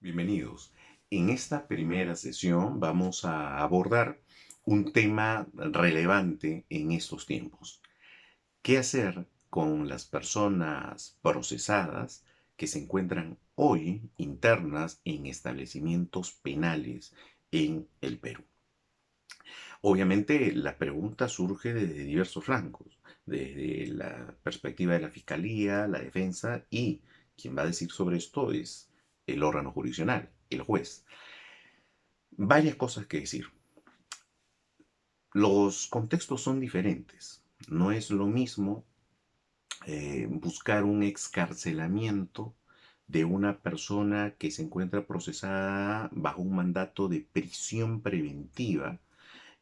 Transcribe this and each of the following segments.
Bienvenidos. En esta primera sesión vamos a abordar un tema relevante en estos tiempos. ¿Qué hacer con las personas procesadas que se encuentran hoy internas en establecimientos penales en el Perú? Obviamente la pregunta surge desde diversos flancos, desde la perspectiva de la fiscalía, la defensa y quien va a decir sobre esto es el órgano jurisdiccional, el juez. Varias cosas que decir. Los contextos son diferentes. No es lo mismo buscar un excarcelamiento de una persona que se encuentra procesada bajo un mandato de prisión preventiva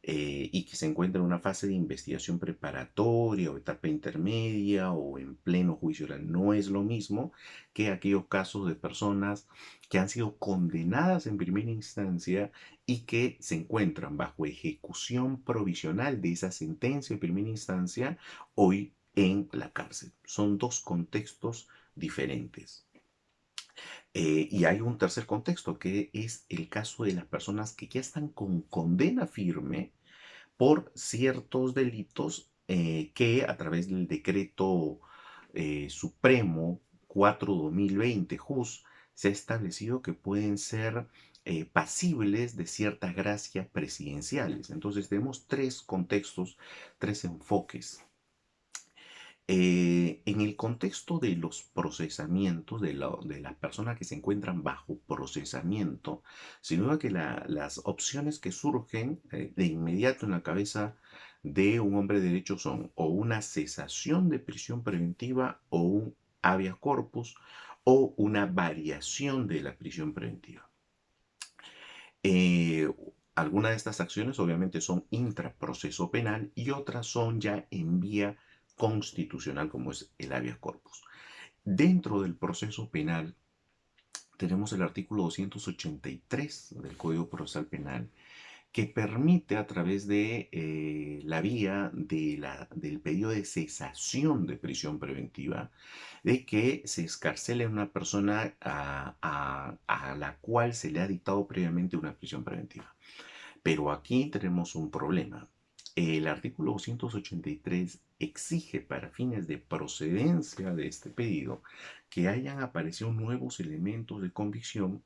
y que se encuentra en una fase de investigación preparatoria o etapa intermedia o en pleno juicio oral. No es lo mismo que aquellos casos de personas que han sido condenadas en primera instancia y que se encuentran bajo ejecución provisional de esa sentencia en primera instancia hoy en la cárcel. Son dos contextos diferentes. Y hay un tercer contexto que es el caso de las personas que ya están con condena firme por ciertos delitos que a través del decreto supremo 4/2020, JUS, se ha establecido que pueden ser pasibles de ciertas gracias presidenciales. Entonces tenemos tres contextos, tres enfoques. En el contexto de los procesamientos, de las personas que se encuentran bajo procesamiento, sin duda que las opciones que surgen de inmediato en la cabeza de un hombre de derecho son o una cesación de prisión preventiva o un habeas corpus o una variación de la prisión preventiva. Eh, Algunas de estas acciones obviamente son intraproceso penal y otras son ya en vía constitucional como es el habeas corpus. Dentro del proceso penal tenemos el artículo 283 del Código Procesal Penal que permite a través de la vía del pedido de cesación de prisión preventiva de que se escarcele a una persona a la cual se le ha dictado previamente una prisión preventiva. Pero aquí tenemos un problema. El artículo 283 exige para fines de procedencia de este pedido que hayan aparecido nuevos elementos de convicción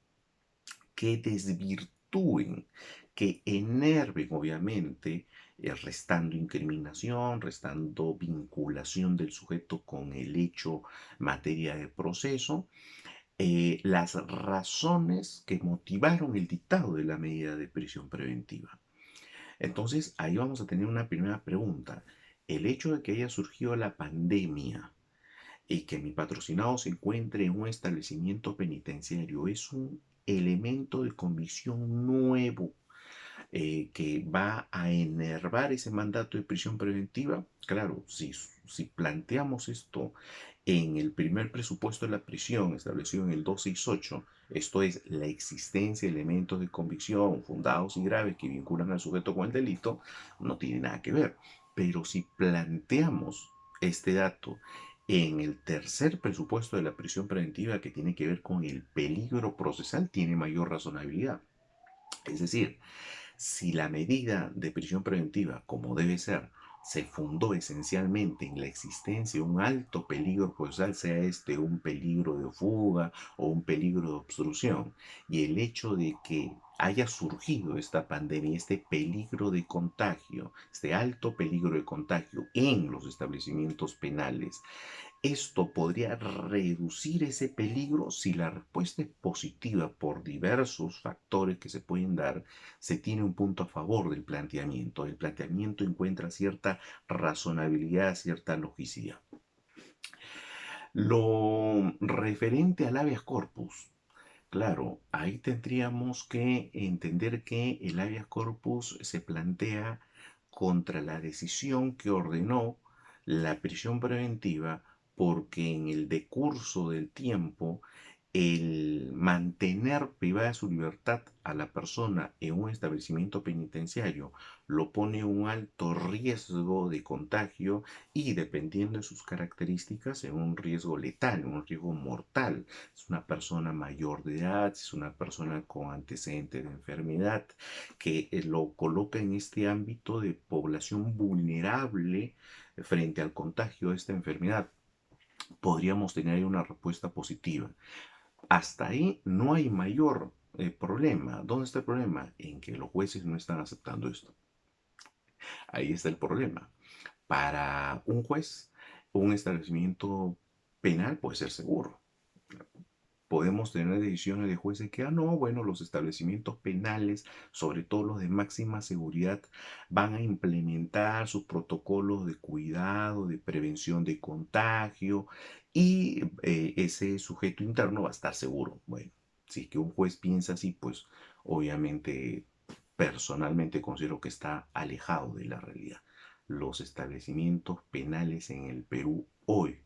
que desvirtúen, que enerven obviamente, restando incriminación, restando vinculación del sujeto con el hecho materia de proceso, las razones que motivaron el dictado de la medida de prisión preventiva. Entonces, ahí vamos a tener una primera pregunta. El hecho de que haya surgido la pandemia y que mi patrocinado se encuentre en un establecimiento penitenciario es un elemento de convicción nuevo que va a enervar ese mandato de prisión preventiva. Claro, si planteamos esto en el primer presupuesto de la prisión establecido en el 268, esto es la existencia de elementos de convicción fundados y graves que vinculan al sujeto con el delito, no tiene nada que ver. Pero si planteamos este dato en el tercer presupuesto de la prisión preventiva que tiene que ver con el peligro procesal, tiene mayor razonabilidad. Es decir, si la medida de prisión preventiva, como debe ser, se fundó esencialmente en la existencia de un alto peligro procesal, sea este un peligro de fuga o un peligro de obstrucción, y el hecho de que haya surgido esta pandemia, este peligro de contagio, este alto peligro de contagio en los establecimientos penales, esto podría reducir ese peligro si la respuesta es positiva por diversos factores que se pueden dar. Se tiene un punto a favor del planteamiento. El planteamiento encuentra cierta razonabilidad, cierta logicidad. Lo referente al habeas corpus. Claro, ahí tendríamos que entender que el habeas corpus se plantea contra la decisión que ordenó la prisión preventiva porque en el decurso del tiempo mantener privada de su libertad a la persona en un establecimiento penitenciario lo pone en un alto riesgo de contagio y, dependiendo de sus características, en un riesgo letal, en un riesgo mortal. Es una persona mayor de edad, es una persona con antecedentes de enfermedad que lo coloca en este ámbito de población vulnerable frente al contagio de esta enfermedad. Podríamos tener ahí una respuesta positiva. Hasta ahí no hay mayor problema. ¿Dónde está el problema? En que los jueces no están aceptando esto. Ahí está el problema. Para un juez, un establecimiento penal puede ser seguro. Podemos tener decisiones de jueces que, no, bueno, los establecimientos penales, sobre todo los de máxima seguridad, van a implementar sus protocolos de cuidado, de prevención de contagio, y ese sujeto interno va a estar seguro. Bueno, si es que un juez piensa así, pues obviamente personalmente considero que está alejado de la realidad. Los establecimientos penales en el Perú hoy,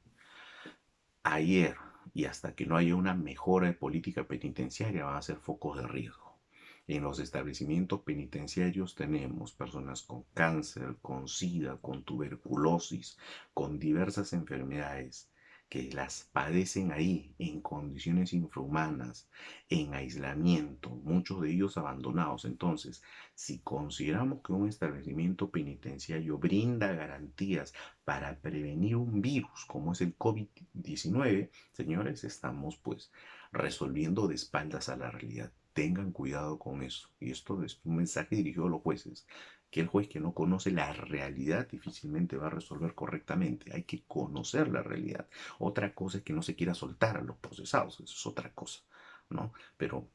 ayer y hasta que no haya una mejora de política penitenciaria, van a ser focos de riesgo. En los establecimientos penitenciarios tenemos personas con cáncer, con SIDA, con tuberculosis, con diversas enfermedades que las padecen ahí en condiciones infrahumanas, en aislamiento, muchos de ellos abandonados. Entonces, si consideramos que un establecimiento penitenciario brinda garantías para prevenir un virus como es el COVID-19, señores, estamos pues resolviendo de espaldas a la realidad. Tengan cuidado con eso. Y esto es un mensaje dirigido a los jueces, que el juez que no conoce la realidad difícilmente va a resolver correctamente. Hay que conocer la realidad. Otra cosa es que no se quiera soltar a los procesados, eso es otra cosa, ¿no? Pero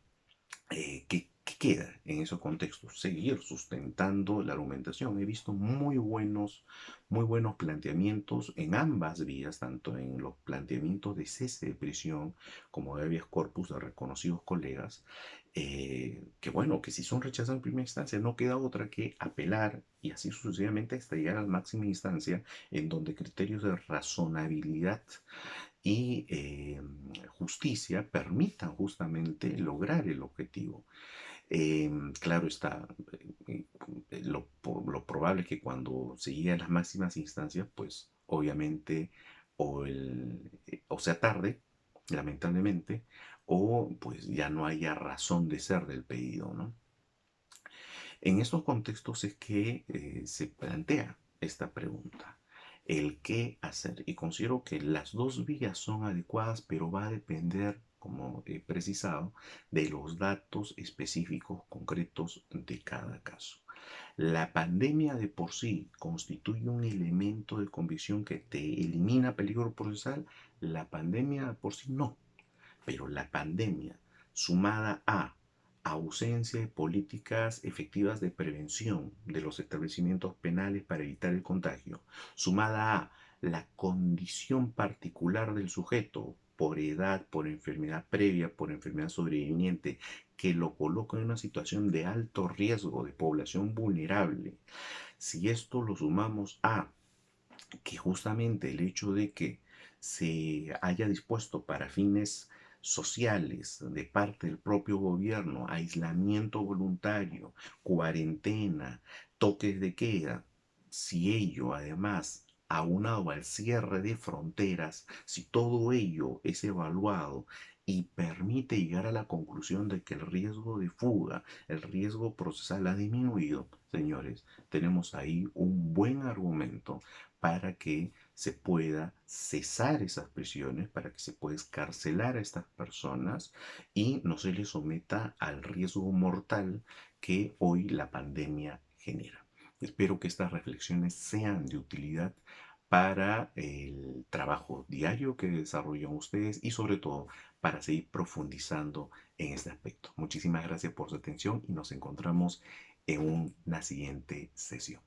¿qué queda en esos contextos? Seguir sustentando la argumentación. He visto muy buenos planteamientos en ambas vías, tanto en los planteamientos de cese de prisión como de habeas corpus de reconocidos colegas, que bueno, que si son rechazados en primera instancia, no queda otra que apelar y así sucesivamente hasta llegar a la máxima instancia, en donde criterios de razonabilidad y justicia permitan justamente lograr el objetivo. Claro está, lo probable es que cuando se llegue a las máximas instancias, pues obviamente o sea tarde, lamentablemente, o pues ya no haya razón de ser del pedido, ¿no? En estos contextos es que se plantea esta pregunta, el qué hacer. Y considero que las dos vías son adecuadas, pero va a depender, como he precisado, de los datos específicos concretos de cada caso. La pandemia de por sí constituye un elemento de convicción que te elimina peligro procesal. La pandemia de por sí no, pero la pandemia sumada a ausencia de políticas efectivas de prevención de los establecimientos penales para evitar el contagio, sumada a la condición particular del sujeto por edad, por enfermedad previa, por enfermedad sobreviviente, que lo coloca en una situación de alto riesgo de población vulnerable. Si esto lo sumamos a que justamente el hecho de que se haya dispuesto para fines sociales de parte del propio gobierno, aislamiento voluntario, cuarentena, toques de queda, si ello además aunado al cierre de fronteras, si todo ello es evaluado y permite llegar a la conclusión de que el riesgo de fuga, el riesgo procesal ha disminuido, señores, tenemos ahí un buen argumento para que se pueda cesar esas prisiones, para que se pueda escarcelar a estas personas y no se les someta al riesgo mortal que hoy la pandemia genera. Espero que estas reflexiones sean de utilidad para el trabajo diario que desarrollan ustedes y sobre todo para seguir profundizando en este aspecto. Muchísimas gracias por su atención y nos encontramos en una siguiente sesión.